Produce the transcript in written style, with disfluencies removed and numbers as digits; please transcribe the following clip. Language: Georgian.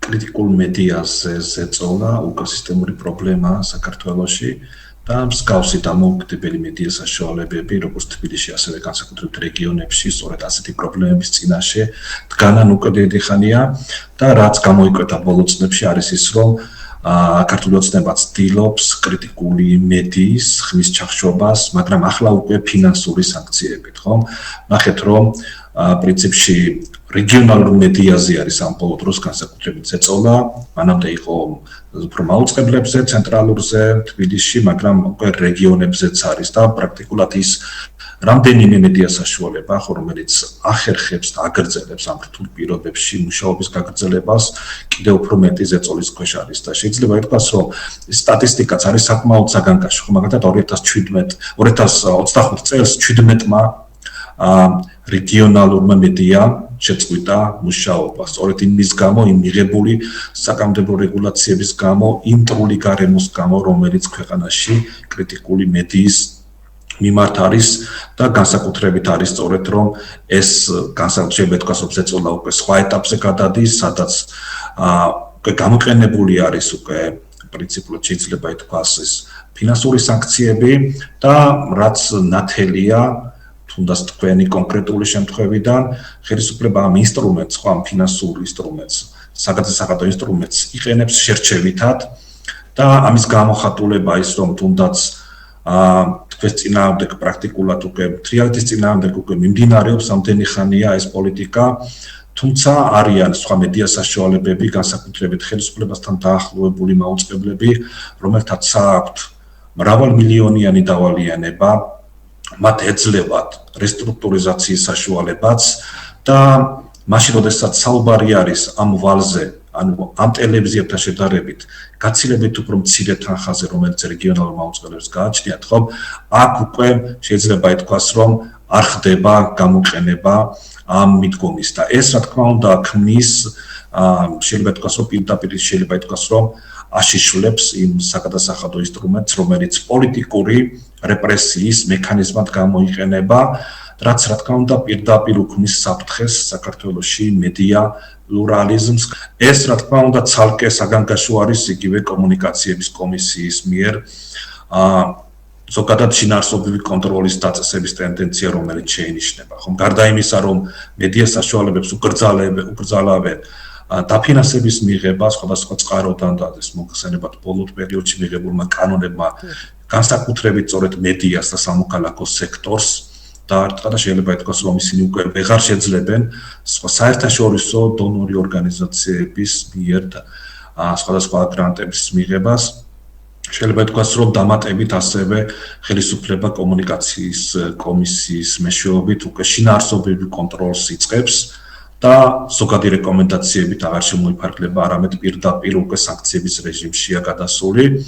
კრიტიკულ მედიაზე ზეწოლა უკვე სისტემური პრობლემაა საქართველოში და მსგავსი დამოუკიდებელი მედია საშუალებები, როგორც თბილისში, ასევე განსაკუთრებით რეგიონებში, სწორედ ასეთი პრობლემების წინაშე დგანან უკვე დიდი ხანია და რაც გამოიკვეთა ბოლო წლებში არის ის, რომ ქართული ოცნება ცდილობს კრიტიკული მედიის ხმის ჩახშობას, მაგრამ ახლა უკვე ფინანსური სანქციებით, ხო? ნახეთ, რომ პრინციპში რეგიონალურ მედიაზე არის ამ ბოლო დროს განსაკუთრებით ზეწოლა, მანამდე იყო უფრო მაუწყებლებზე, ცენტრალურზე, თბილისში, მაგრამ უკვე რეგიონებზეც არის და პრაქტიკულად ის რამდენიმე მედია საშუალება, რომელიც ახერხებს და აგრძელებს ამ რთულ პირობებში მუშაობის გაგრძელებას, კიდევ უფრო მეტი ზეწოლის ქვეშ არის და შეიძლება ითქვას, რომ სტატისტიკაც არის საკმაოდ საგანგაშო, მაგალითად 2025 წელს 17-მა რეგიონალურმა მედიამ შეწყვიტა მუშაობა. სწორედ იმის გამო, იმ მიღებული საკანონმდებლო რეგულაციების გამო, იმ მტრული გარემოს გამო, რომელიც ქვეყანაში კრიტიკული მედიის მიმართ არის და განსაკუთრებით არის სწორედ, რომ ეს განსაკუთრებით ეთქვას, რომ ზეწოლა უკვე სხვა ეტაპზე გადადის, სადაც უკვე გამოყენებული არის უკვე პრინციპულად შეიძლება ითქვას ეს ფინანსური სანქციები და რაც ნათელია თუნდაც თქვენი კონკრეტული შემთხვევიდან ხელისუფლება ამ ინსტრუმენტს, ხო, ამ ფინანსურ ინსტრუმენტს, საგადასახადო ინსტრუმენტს იყენებს შერჩევითად და ამის გამოხატულება ის, რომ თუნდაც თქვენს წინააღმდეგ პრაქტიკულად უკვე თრიალეთის წინააღმდეგ უკვე მიმდინარეობს ამდენი ხანია ეს პოლიტიკა, თუმცა არიან სხვა მედია საშუალებები, განსაკუთრებით ხელისუფლებასთან დაახლოებული მაუწყებლები, რომელთაც აქვთ მრავალმილიონიანი დავალიანება, მათ ეძლევათ რესტრუქტურიზაციის საშუალებაც და მაშინ, როდესაც საუბარი არის ამ ვალზე, ანუ ამ ტელევიზიებთან შედარებით, გაცილებით უფრო მცირე თანხაზე, რომელიც რეგიონალურ მაუწყებლებს გააჩნიათ, ხო? აქ უკვე შეიძლება ითქვას, რომ არ ხდება გამოყენება ამ მიდგომის და ეს, რა თქმა უნდა, ქმნის შეიძლება ითქვას, რომ პირდაპირ შეიძლება ითქვას, რომ აშიშვლებს იმ საგადასახადო ინსტრუმენტს, რომელიც პოლიტიკური რეპრესიის მექანიზმად გამოიყენება, რაც რა თქმა უნდა პირდაპირ უქმნის საფრთხეს საქართველოში მედია პლურალიზმს. ეს რა თქმა უნდა ცალკე საგანგაშო არის იგივე კომუნიკაციების კომისიის მიერ ზოგადად შინაარსობრივი კონტროლის დაწესების ტენდენცია, რომელიც შეინიშნება. ხომ გარდა იმისა, რომ მედია საშუალებებს უკრძალავენ დაფინანსების მიღება სხვადასხვა წყაროდან და ეს მოხსენებათ ბოლო პერიოდში მიღებულმა კანონებმა განსაკუთრებით სწორედ მედიას და სამოქალაქო სექტორს დაარტყა და შეიძლება ითქვას, რომ ისინი უკვე ვეღარ შეძლებენ სხვა საერთაშორისო დონორი ორგანიზაციების მიერ სხვადასხვა გრანტების მიღებას. შეიძლება ითქვას, რომ დამატებით ასევე ხელისუფლება კომუნიკაციის კომისიის მეშვეობით უკვე შინაარსობრივი კონტროლს იწყებს და ზოგადი რეკომენდაციებით აღარ შემოიფარგლება, არამედ პირდაპირ უკვე სანქციების რეჟიმშია გადასული.